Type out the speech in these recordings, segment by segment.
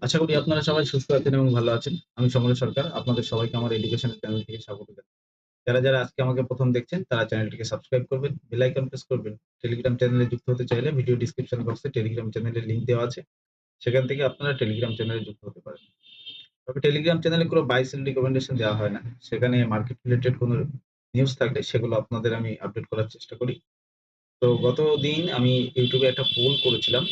আশা করি আপনারা সবাই সুস্থ আছেন এবং ভালো আছেন। আমি সমর সরকার। আপনাদের সবাইকে আমার এডুকেশন চ্যানেল থেকে স্বাগত জানাই। যারা আজকে আমাকে ১ম দেখছেন তারা চ্যানেলটিকে সাবস্ক্রাইব করবেন, বেল আইকন প্রেস করবেন। টেলিগ্রাম চ্যানেলে যুক্ত হতে চাইলে ভিডিও ডেসক্রিপশন বক্সে টেলিগ্রাম চ্যানেলের লিংক দেওয়া আছে। সেখান থেকে আপনারা টেলিগ্রাম চ্যানেলে যুক্ত হতে পারেন। তবে টেলিগ্রাম চ্যানেলে কোনো বাই সেল রিকমেন্ডেশন দেওয়া হয় না। সেখানে মার্কেট রিলেটেড কোনো নিউজ থাকলে সেগুলো আপনাদের আমি আপডেট করার চেষ্টা করি। তো গতদিন আমি YouTube এ একটা পোল করেছিলাম।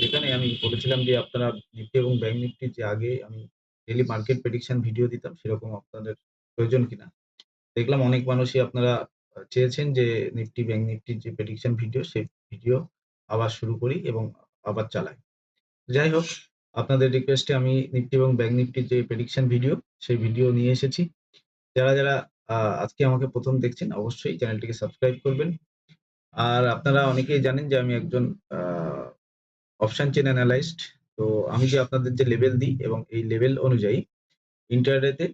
যেখানে আমি বলেছিলাম যে আপনারা নিফটি এবং ব্যাংক নিফটির যে আগে আমি ডেইলি মার্কেট প্রেডিকশন ভিডিও দিতাম সেরকম আপনাদের প্রয়োজন কিনা? দেখলাম অনেক মানুষই আপনারা চেয়েছেন যে নিফটি, ব্যাংক নিফটির যে প্রেডিকশন ভিডিও সেই ভিডিও আবার শুরু করি এবং আবার চালাই। যাই হোক, আপনাদের রিকোয়েস্টে আমি নিফটি এবং ব্যাংক নিফটির যে প্রেডিকশন ভিডিও সেই ভিডিও নিয়ে এসেছি। যারা আজকে আমাকে ১ম দেখছেন অবশ্যই চ্যানেলটিকে সাবস্ক্রাইব করবেন। আর আপনারা অনেকেই জানেন যে আমি একজন আ অপশন চেইন অ্যানালাইস্ট। তো আমি যে আপনাদের যে লেভেল দিই এবং এই লেভেল অনুযায়ী ইন্টারডেতে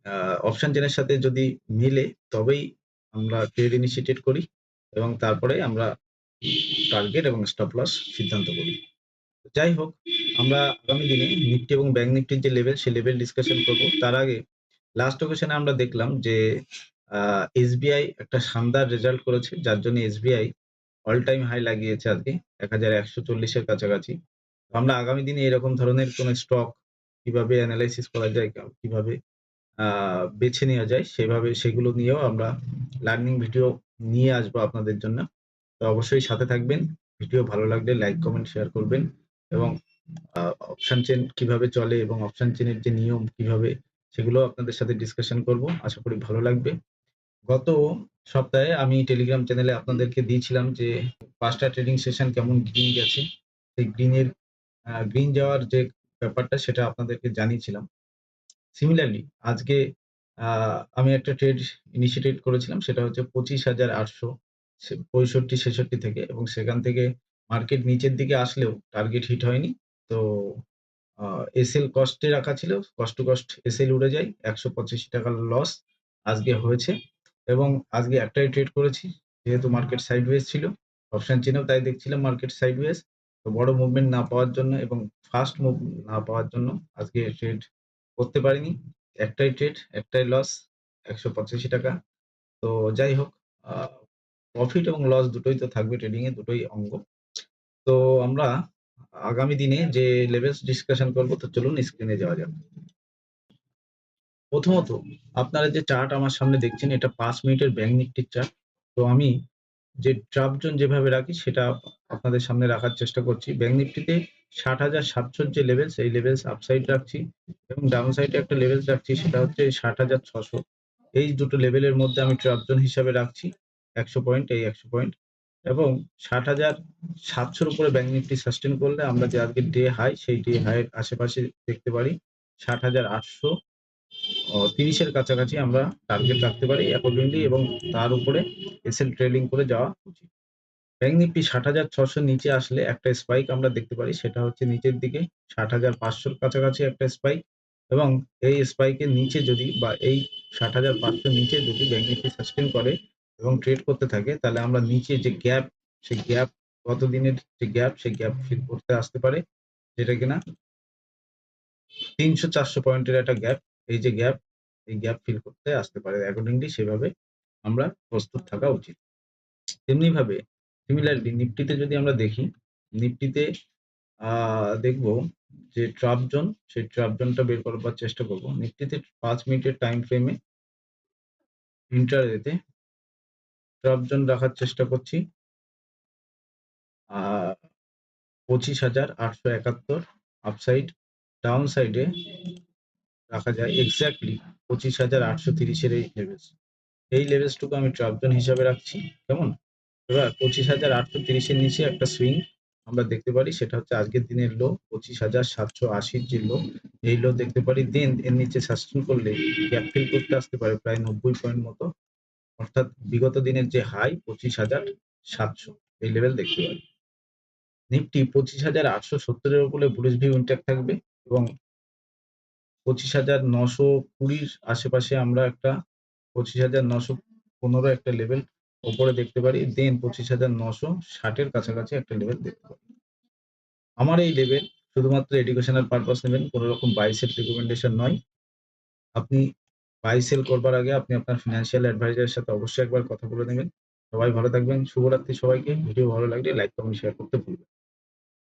আ অপশন চেইনের সাথে যদি মিলে তবেই আমরা ট্রেড ইনিশিয়েটেড করি এবং তারপরে আমরা টার্গেট এবং স্টপ লস সিদ্ধান্ত করি। যাই হোক, আমরা আগামী দিনে নিফটি এবং ব্যাংক নিফটির যে লেভেল সে লেভেল ডিসকাশন করব। তার আগে লাস্ট অকেশনে আমরা দেখলাম যে আ এসবিআই একটা শানদার রেজাল্ট করেছে যার জন্য এসবিআই অল টাইম হাই লাগিয়েছে আজকে ১১৪০ এর কাছাকাছি। তো আমরা আগামী দিনে এরকম ধরনের কোন স্টক কিভাবে এনালাইসিস করা যায়, কিভাবে আ বেছে নেওয়া যায় সেভাবে সেগুলো নিয়েও আমরা লার্নিং ভিডিও নিয়ে আসবো আপনাদের জন্য। তো অবশ্যই সাথে থাকবেন। ভিডিও ভালো লাগলে লাইক, কমেন্ট, শেয়ার করবেন এবং আ অপশন চেইন কিভাবে চলে এবং অপশন চেইনের যে নিয়ম কিভাবে সেগুলো আপনাদের সাথে ডিসকাশন করব। আশা করি ভালো লাগবে। গত সপ্তাহে আমি টেলিগ্রাম চ্যানেলে আপনাদেরকে দিয়েছিলাম যে ৫ টা ট্রেডিং সেশন কেমন গ্রিন গেছে। সেই গ্রিন যাওয়ার যে ব্যাপারটা সেটা আপনাদেরকে জানিয়েছিলাম। সিমিলারলি আজকে আ আমি একটা ট্রেড ইনিশিয়েটেড করেছিলাম সেটা হচ্ছে ২৫,৮০০ ৬৫-৬৬ থেকে এবং সেখান থেকে মার্কেট নিচের দিকে আসলেও টার্গেট হিট হয়নি। তো আ এসএল কস্টে রাখা ছিল। কস্ট টু কস্ট এসএল উড়ে যায়। ৳১৮৫ লস আজকে হয়েছে এবং আজকে একটাই ট্রেড করেছি। যেহেতু মার্কেট সাইডওয়েজ ছিল। অপশন চেনেও তাই দেখছিলাম মার্কেট সাইডওয়েজ। তো বড় মুভমেন্ট না পাওয়ার জন্য এবং ফাস্ট মুভ না পাওয়ার জন্য আজকে ট্রেড করতে পারিনি। একটাই ট্রেড, একটাই লস ৳১৮৫। তো যাই হোক, আ প্রফিট এবং লস দুটোই তো থাকবে ট্রেডিং এ, দুটোই অঙ্গ। তো আমরা আগামী দিনে যে লেভেলস ডিসকাশন করব তো চলুন স্ক্রিনে যাওয়া যাক। প্রথমত আপনারা যে চার্ট আমার সামনে দেখছেন এটা ৫ মিনিটের ব্যাংক নিফটির চার্ট। তো আমি যে ট্রাপ জোন যেভাবে রাখি সেটা আপনাদের সামনে রাখার চেষ্টা করছি। ব্যাংক নিফটিতে ৬০,৭০০ র যে লেভেলস এই লেভেলস আপসাইড রাখছি এবং ডাউন সাইডে একটা লেভেলস রাখছি সেটা হচ্ছে ৬০,৬০০। এই দুটো লেভেলের মধ্যে আমি ট্রাপ জোন হিসাবে রাখছি ১০০ পয়েন্ট, এই ১০০ পয়েন্ট এবং ৬০,৭০০ র উপরে ব্যাংক নিফটি সাস্টেইন করলে আমরা যে আজকের ডে হাই সেই ডে হাই এর আশেপাশে দেখতে পারি ৬০,৮০০ ৩০ এর কাছাকাছি আমরা টার্গেট রাখতে পারি অ্যাকর্ডিংলি এবং তার উপরে এসএল ট্রেলিং করে যাওয়া উচিত। ব্যাংক নিফটি ৬০,৬০০ র নিচে আসলে একটা স্পাইক আমরা দেখতে পারি সেটা হচ্ছে নিচের দিকে ৬০,৫০০ র কাছাকাছি একটা স্পাইক এবং এই স্পাইকের নিচে যদি বা এই ৬০,৫০০ র নিচে যদি ব্যাংক নিফটি সাস্টেইন করে এবং ট্রেড করতে থাকে তাহলে আমরা নিচে যে গ্যাপ সেই গ্যাপ গত দিনের যে গ্যাপ সেই গ্যাপ ফিল করতে আসতে পারে যেটা কিনা ৩০০-৪০০ পয়েন্টের একটা গ্যাপ। এই যে গ্যাপ, এই গ্যাপ ফিল করতে আসতে পারে। অ্যাকর্ডিংলি সেভাবে আমরা প্রস্তুত থাকা উচিত। তেমনিভাবে সিমিলারলি নিফটিতে যদি আমরা দেখি, নিফটিতে আ দেখব যে ট্রাপ জোন, সেই ট্রাপ জোনটা বের করবার চেষ্টা করব। নিফটিতে ৫ মিনিটের টাইম ফ্রেমে ইন্ট্রাডেতে ট্রাপ জোন রাখার চেষ্টা করছি। আ ২৫,৮৭১ আপসাইড, ডাউন সাইডে রাখা যায় এক্সাক্টলি ২৫,৮৩০ এর এই লেভেলস। এই লেভেলসটুকু আমি ট্রাপ জোন হিসাবে রাখছি। কেমন? এবার ২৫,৮৩০ এর নিচে একটা সুইং আমরা দেখতে পারি সেটা হচ্ছে আজকের দিনের লো ২৫,৭৮০ র যে লো, এই লো দেখতে পারি। দেন এর নিচে সাস্টেইন করলে গ্যাপ ফিল করতে আসতে পারে প্রায় ৯০ পয়েন্ট মতো। অর্থাৎ বিগত দিনের যে হাই ২৫,৭০০ এই লেভেল দেখতে পারি। নিফটি ২৫,৮৭০ এর উপরে বুলিশ ভিউ ইনট্যাক্ট থাকবে এবং ২৫,৯২০ র আশেপাশে আমরা একটা ২৫,৯১৫ একটা লেভেল উপরে দেখতে পারি। দেন ২৫,৯৬০ এর কাছাকাছি একটা লেভেল দেখতে পারি। আমার এই লেভেল শুধুমাত্র এডুকেশনাল পারপাস নেবেন, কোন রকম বাই সেল রিকমেন্ডেশন নয়। আপনি বাই সেল করবার আগে আপনি আপনার ফিন্যান্সিয়াল অ্যাডভাইজারের সাথে অবশ্যই একবার কথা বলে নেবেন। সবাই ভালো থাকবেন। শুভরাত্রি সবাইকে। ভিডিও ভালো লাগলে লাইক, কমেন্ট, শেয়ার করতে ভুলবেন না।